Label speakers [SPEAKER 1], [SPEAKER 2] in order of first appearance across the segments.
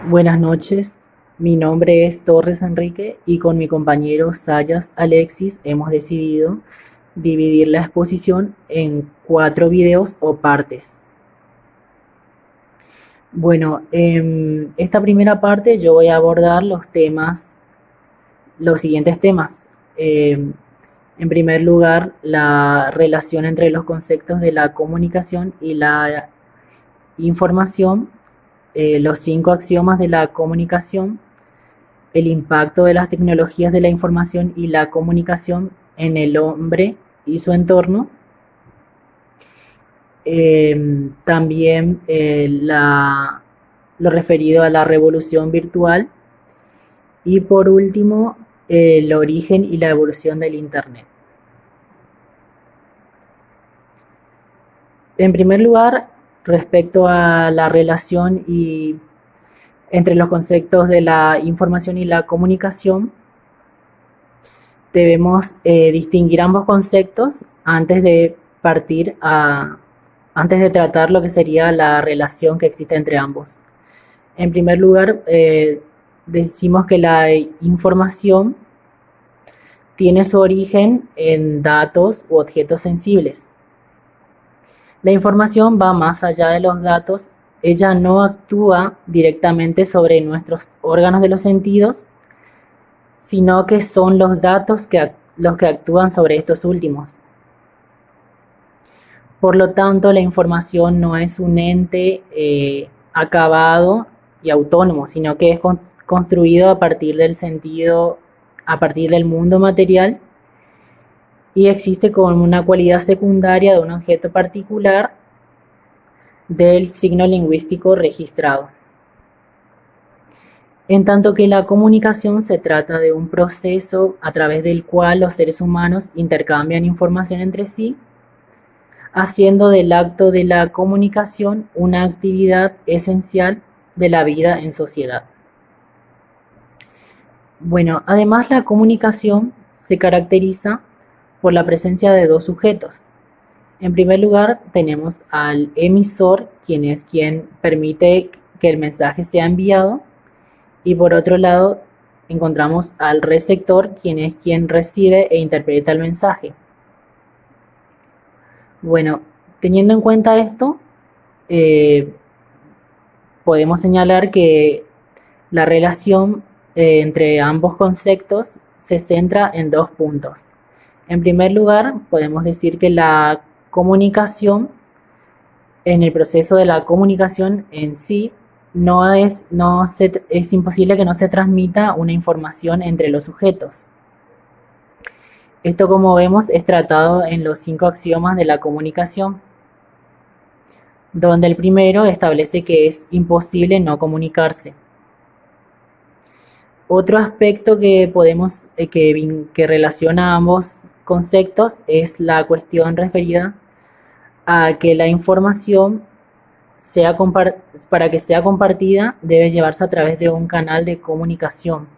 [SPEAKER 1] Buenas noches, mi nombre es Torres Enrique y con mi compañero Sayas Alexis hemos decidido dividir la exposición en 4 videos o partes. Bueno, en esta primera parte yo voy a abordar los siguientes temas. En primer lugar, la relación entre los conceptos de la comunicación y la información, los 5 axiomas de la comunicación, el impacto de las tecnologías de la información y la comunicación en el hombre y su entorno. También lo referido a la revolución virtual. Y por último, el origen y la evolución del Internet. En primer lugar, respecto a la relación entre los conceptos de la información y la comunicación, debemos distinguir ambos conceptos antes de antes de tratar lo que sería la relación que existe entre ambos. En primer lugar, decimos que la información tiene su origen en datos u objetos sensibles. La información va más allá de los datos, ella no actúa directamente sobre nuestros órganos de los sentidos, sino que son los datos los que actúan sobre estos últimos. Por lo tanto, la información no es un ente acabado y autónomo, sino que es construido a partir del sentido, a partir del mundo material, y existe como una cualidad secundaria de un objeto particular del signo lingüístico registrado. En tanto que la comunicación se trata de un proceso a través del cual los seres humanos intercambian información entre sí, haciendo del acto de la comunicación una actividad esencial de la vida en sociedad. Bueno, además la comunicación se caracteriza por la presencia de dos sujetos. En primer lugar, tenemos al emisor, quien es quien permite que el mensaje sea enviado, y por otro lado, encontramos al receptor, quien es quien recibe e interpreta el mensaje. Bueno, teniendo en cuenta esto, podemos señalar que la relación entre ambos conceptos se centra en 2 puntos. En primer lugar, podemos decir que la comunicación, en el proceso de la comunicación en sí, es imposible que no se transmita una información entre los sujetos. Esto, como vemos, es tratado en los 5 axiomas de la comunicación, donde el primero establece que es imposible no comunicarse. Otro aspecto que que relaciona ambos conceptos es la cuestión referida a que la información para que sea compartida debe llevarse a través de un canal de comunicación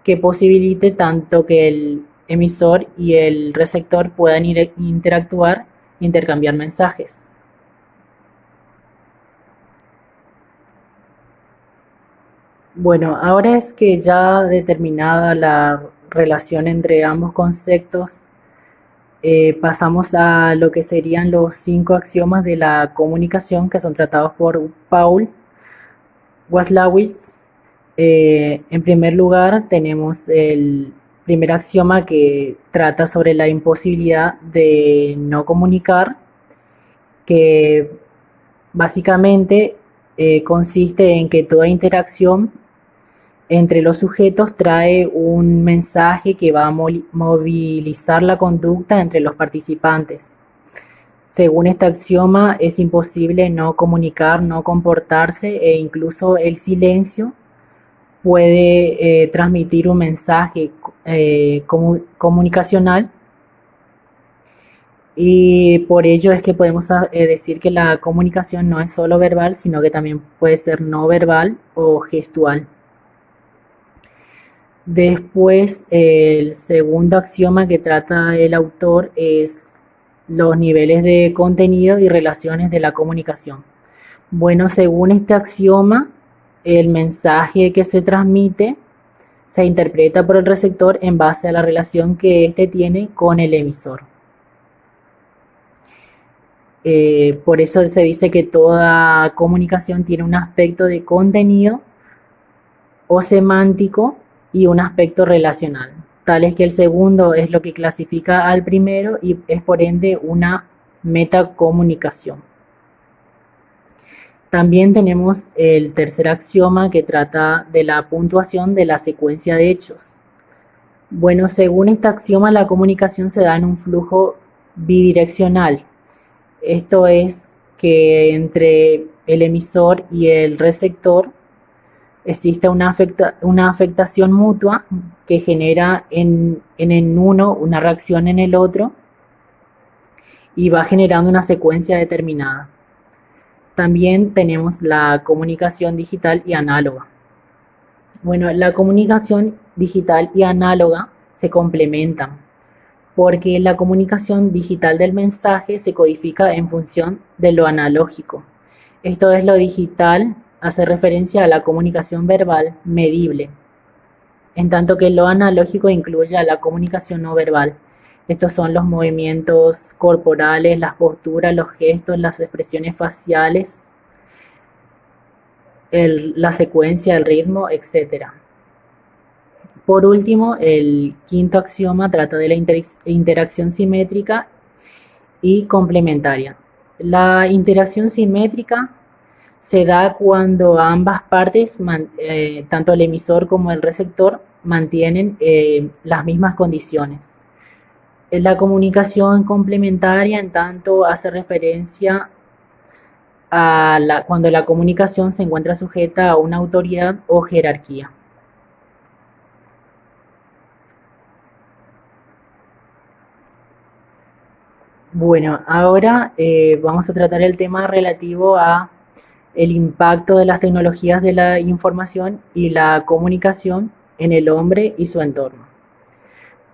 [SPEAKER 1] que posibilite tanto que el emisor y el receptor puedan interactuar e intercambiar mensajes. Bueno, ahora es que ya determinada la relación entre ambos conceptos, pasamos a lo que serían los 5 axiomas de la comunicación que son tratados por Paul Watzlawick. En primer lugar, tenemos el primer axioma que trata sobre la imposibilidad de no comunicar, que básicamente consiste en que toda interacción entre los sujetos trae un mensaje que va a movilizar la conducta entre los participantes. Según este axioma, es imposible no comunicar, no comportarse, e incluso el silencio puede transmitir un mensaje comunicacional, y por ello es que podemos decir que la comunicación no es solo verbal, sino que también puede ser no verbal o gestual. Después, el segundo axioma que trata el autor es los niveles de contenido y relaciones de la comunicación. Bueno, según este axioma, el mensaje que se transmite se interpreta por el receptor en base a la relación que éste tiene con el emisor. Por eso se dice que toda comunicación tiene un aspecto de contenido o semántico y un aspecto relacional. Tal es que el segundo es lo que clasifica al primero y es por ende una metacomunicación. También tenemos el tercer axioma que trata de la puntuación de la secuencia de hechos. Bueno, según este axioma, la comunicación se da en un flujo bidireccional. Esto es que entre el emisor y el receptor existe una afectación mutua que genera en uno una reacción en el otro y va generando una secuencia determinada. También tenemos la comunicación digital y análoga. Bueno, la comunicación digital y análoga se complementan porque la comunicación digital del mensaje se codifica en función de lo analógico. Esto es, lo digital hace referencia a la comunicación verbal medible, en tanto que lo analógico incluye a la comunicación no verbal. Estos son los movimientos corporales, las posturas, los gestos, las expresiones faciales, la secuencia, el ritmo, etc. Por último, el quinto axioma trata de la interacción simétrica y complementaria. La interacción simétrica se da cuando ambas partes, tanto el emisor como el receptor, mantienen las mismas condiciones. La comunicación complementaria, en tanto, hace referencia a cuando la comunicación se encuentra sujeta a una autoridad o jerarquía. Bueno, ahora vamos a tratar el tema relativo a el impacto de las tecnologías de la información y la comunicación en el hombre y su entorno.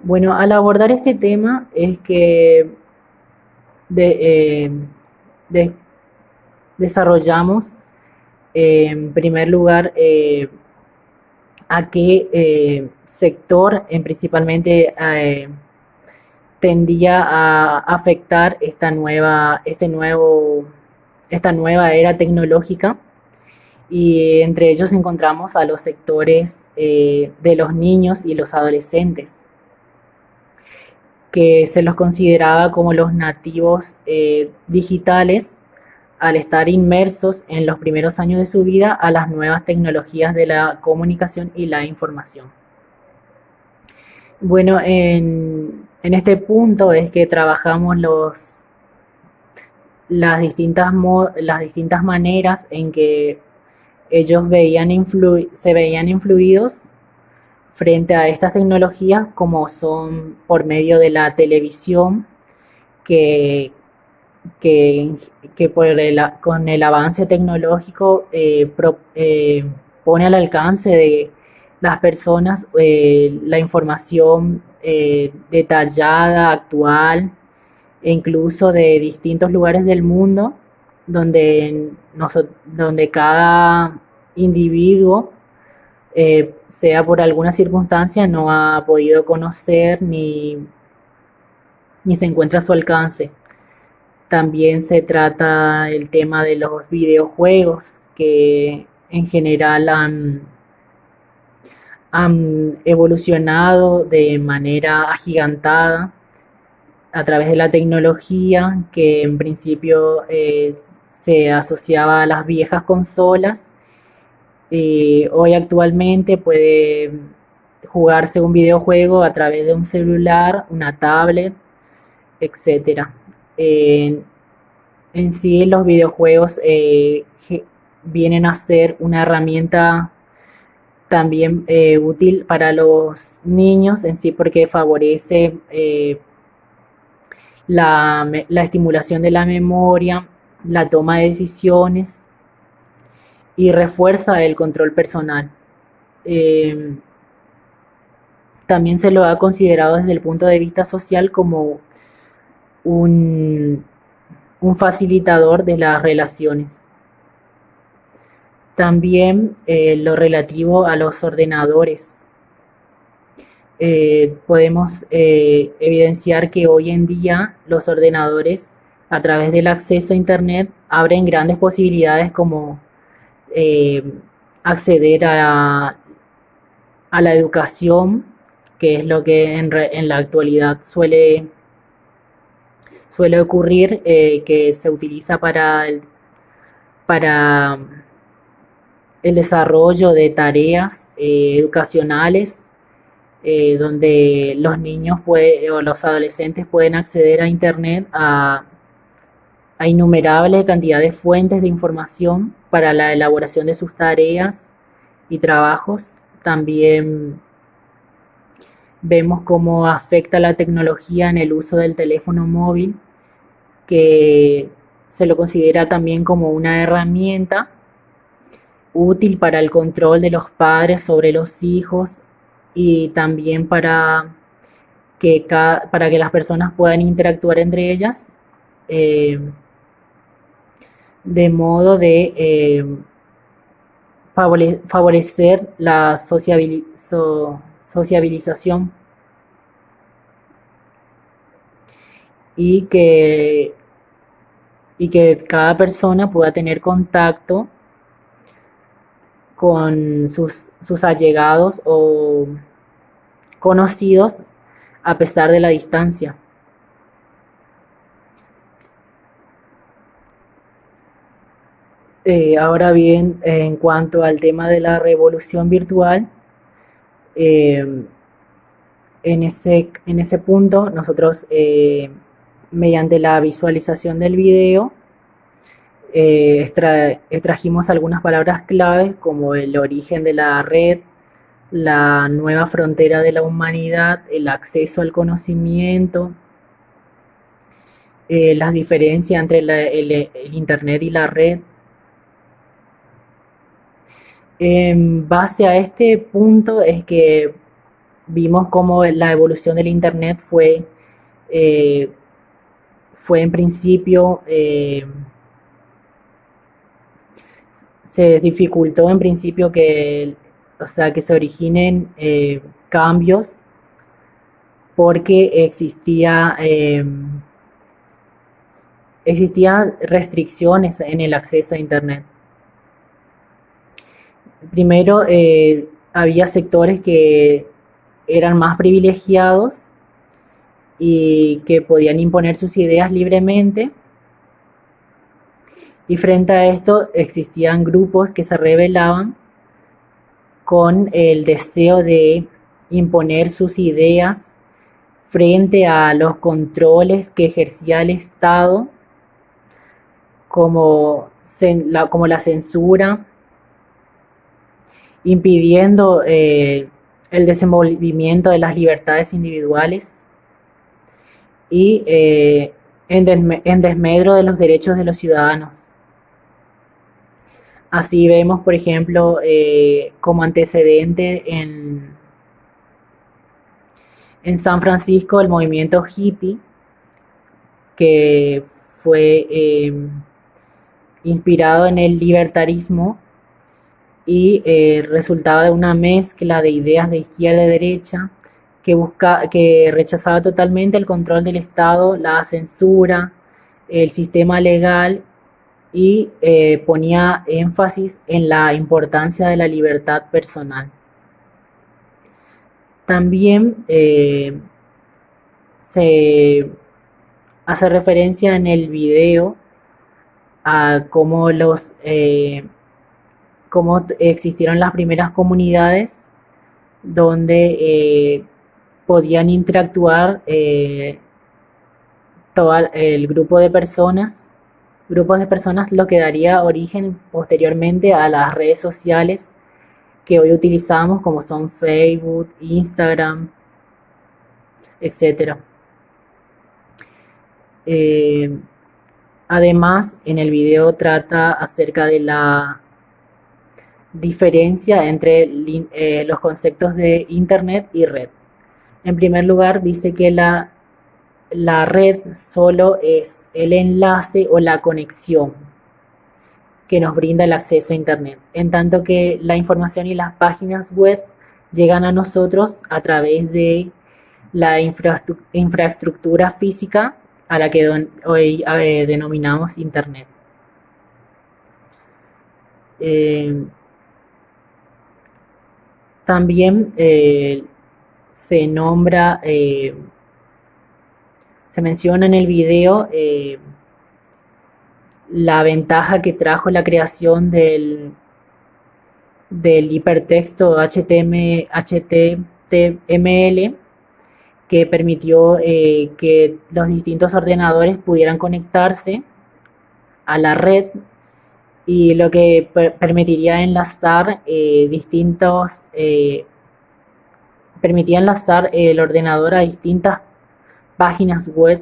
[SPEAKER 1] Bueno, al abordar este tema es que desarrollamos en primer lugar a qué sector principalmente tendía a afectar esta nueva era tecnológica, y entre ellos encontramos a los sectores de los niños y los adolescentes, que se los consideraba como los nativos digitales al estar inmersos en los primeros años de su vida a las nuevas tecnologías de la comunicación y la información. Bueno, en este punto es que trabajamos las distintas maneras en que ellos se veían influidos frente a estas tecnologías, como son por medio de la televisión, que con el avance tecnológico pone al alcance de las personas la información detallada, actual, e incluso de distintos lugares del mundo, donde cada individuo, sea por alguna circunstancia, no ha podido conocer ni se encuentra a su alcance. También se trata el tema de los videojuegos, que en general han evolucionado de manera agigantada a través de la tecnología, que en principio se asociaba a las viejas consolas. Hoy actualmente puede jugarse un videojuego a través de un celular, una tablet, etcétera. En sí, los videojuegos vienen a ser una herramienta también útil para los niños en sí, porque favorece la estimulación de la memoria, la toma de decisiones y refuerza el control personal. También se lo ha considerado desde el punto de vista social como un facilitador de las relaciones. También lo relativo a los ordenadores. Podemos evidenciar que hoy en día los ordenadores, a través del acceso a Internet, abren grandes posibilidades como eh, acceder a la educación, que es lo que en la actualidad suele ocurrir, que se utiliza para el desarrollo de tareas educacionales, donde los niños o los adolescentes pueden acceder a Internet a innumerables cantidades de fuentes de información para la elaboración de sus tareas y trabajos. También vemos cómo afecta la tecnología en el uso del teléfono móvil, que se lo considera también como una herramienta útil para el control de los padres sobre los hijos y también para que las personas puedan interactuar entre ellas, eh, de modo de favorecer la sociabilización y que cada persona pueda tener contacto con sus allegados o conocidos a pesar de la distancia. Ahora bien, en cuanto al tema de la revolución virtual, eh, en ese punto nosotros, mediante la visualización del video, extrajimos algunas palabras claves como el origen de la red, la nueva frontera de la humanidad, el acceso al conocimiento, las diferencias entre el Internet y la red. En base a este punto es que vimos cómo la evolución del Internet eh, fue en principio, se dificultó en principio o sea, que se originen cambios porque existían restricciones en el acceso a Internet. Primero, había sectores que eran más privilegiados y que podían imponer sus ideas libremente, y frente a esto existían grupos que se rebelaban con el deseo de imponer sus ideas frente a los controles que ejercía el Estado, como la censura, impidiendo el desenvolvimiento de las libertades individuales y en desmedro de los derechos de los ciudadanos. Así vemos, por ejemplo, como antecedente en San Francisco el movimiento hippie, que fue inspirado en el libertarismo y resultaba de una mezcla de ideas de izquierda y derecha que rechazaba totalmente el control del Estado, la censura, el sistema legal, y ponía énfasis en la importancia de la libertad personal. También se hace referencia en el video a cómo cómo existieron las primeras comunidades donde podían interactuar todo el grupos de personas, lo que daría origen posteriormente a las redes sociales que hoy utilizamos, como son Facebook, Instagram, etc. Además, en el video trata acerca de la diferencia entre los conceptos de Internet y red. En primer lugar, dice que la red solo es el enlace o la conexión. que nos brinda el acceso a Internet, en tanto que la información y las páginas web llegan a nosotros a través de la infraestructura física a la que hoy denominamos Internet. También se nombra, se menciona en el video la ventaja que trajo la creación del hipertexto HTML, que permitió que los distintos ordenadores pudieran conectarse a la red, y lo que permitiría enlazar permitía enlazar el ordenador a distintas páginas web,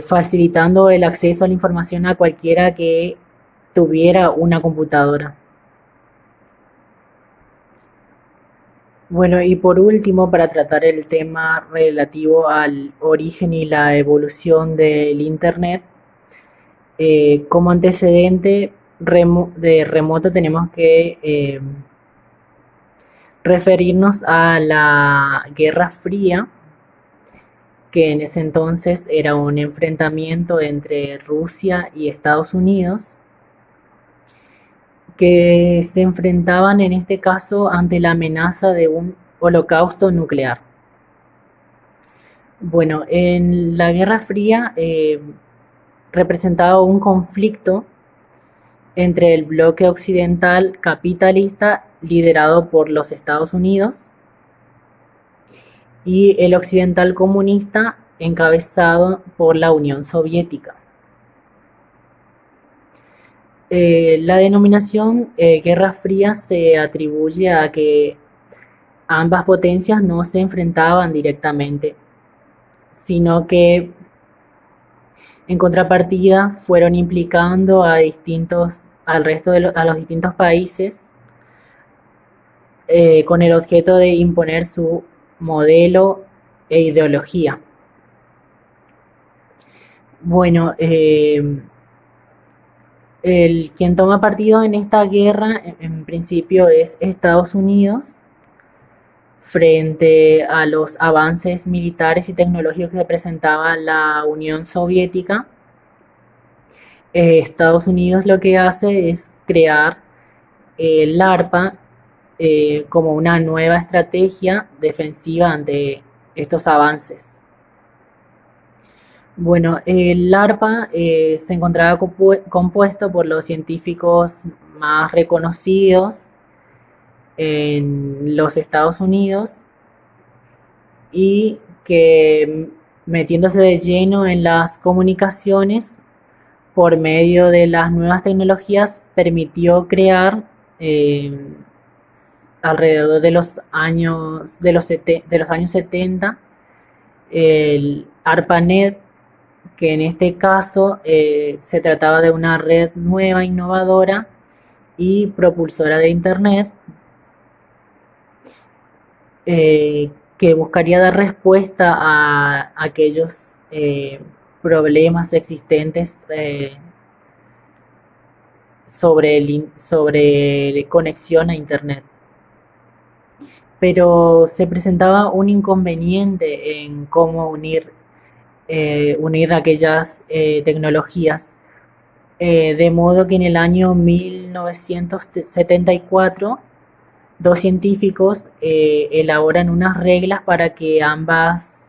[SPEAKER 1] facilitando el acceso a la información a cualquiera que tuviera una computadora. Bueno, y por último, para tratar el tema relativo al origen y la evolución del Internet, como antecedente de remoto tenemos que referirnos a la Guerra Fría, que en ese entonces era un enfrentamiento entre Rusia y Estados Unidos, que se enfrentaban en este caso ante la amenaza de un holocausto nuclear. Bueno, en la Guerra Fría representaba un conflicto entre el bloque occidental capitalista liderado por los Estados Unidos y el occidental comunista encabezado por la Unión Soviética. La denominación Guerra Fría se atribuye a que ambas potencias no se enfrentaban directamente, sino que en contrapartida fueron implicando a los distintos países con el objeto de imponer su modelo e ideología. Bueno, quien toma partido en esta guerra en principio es Estados Unidos, frente a los avances militares y tecnológicos que presentaba la Unión Soviética. Estados Unidos lo que hace es crear el ARPA como una nueva estrategia defensiva ante estos avances. Bueno, el ARPA se encontraba compuesto por los científicos más reconocidos en los Estados Unidos, y que, metiéndose de lleno en las comunicaciones por medio de las nuevas tecnologías, permitió crear alrededor de los años 70 el ARPANET, que en este caso se trataba de una red nueva, innovadora y propulsora de Internet, que buscaría dar respuesta a aquellos problemas existentes sobre conexión a Internet. Pero se presentaba un inconveniente en cómo unir aquellas tecnologías, de modo que en el año 1974 dos científicos elaboran unas reglas para que ambas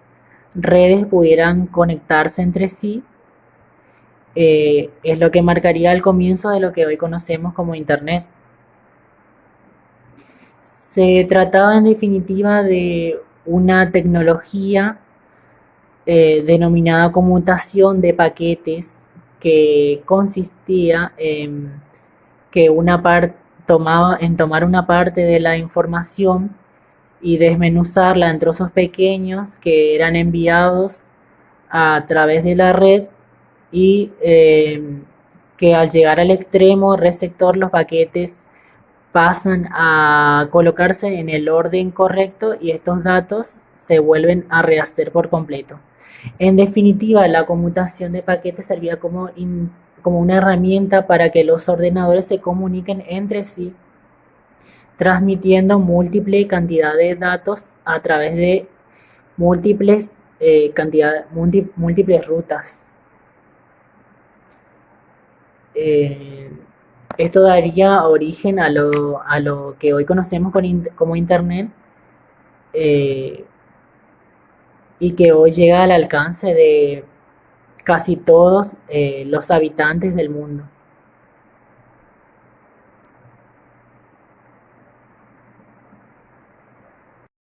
[SPEAKER 1] redes pudieran conectarse entre sí. Es lo que marcaría el comienzo de lo que hoy conocemos como Internet. Se trataba en definitiva de una tecnología denominada conmutación de paquetes, que consistía en que tomar una parte de la información y desmenuzarla en trozos pequeños que eran enviados a través de la red, y que al llegar al extremo receptor los paquetes pasan a colocarse en el orden correcto y estos datos se vuelven a rehacer por completo. En definitiva, la conmutación de paquetes servía como como una herramienta para que los ordenadores se comuniquen entre sí, transmitiendo múltiple cantidad de datos a través de múltiples rutas. Eh, Esto daría origen a lo que hoy conocemos como Internet, eh, y que hoy llega al alcance de casi todos los habitantes del mundo.